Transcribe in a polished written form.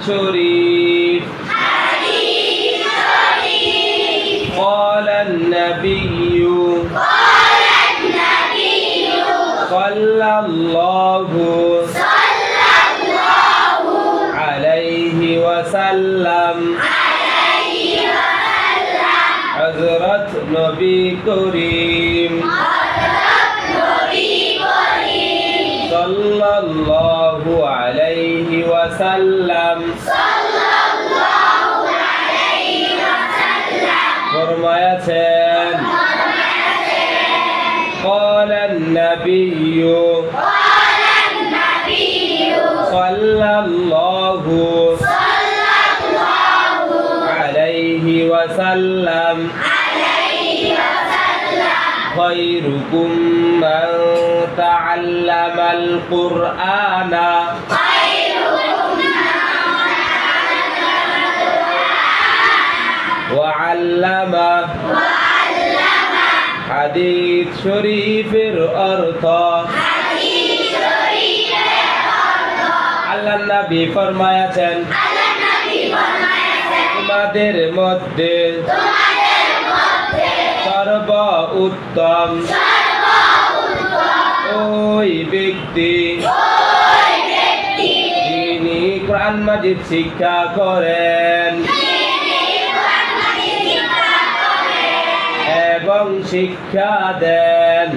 শরীফ قال النبي صلى الله عليه وسلم হযরত নবী করিম সাল্লাল্লাহু আলাইহি ওয়াসাল্লাম ফরমায়াছেন قال النبي صلى الله عليه وسلم خيركم من تعلم القرآن وعلمه হাদিস শরীফের অর্থ আল্লাহর নবী ফরমায়াছেন তোমাদের মধ্যে সর্ব উত্তম ওই ব্যক্তি যিনি কোরআন মাজিদ শিক্ষা করেন এবং শিক্ষা দেন।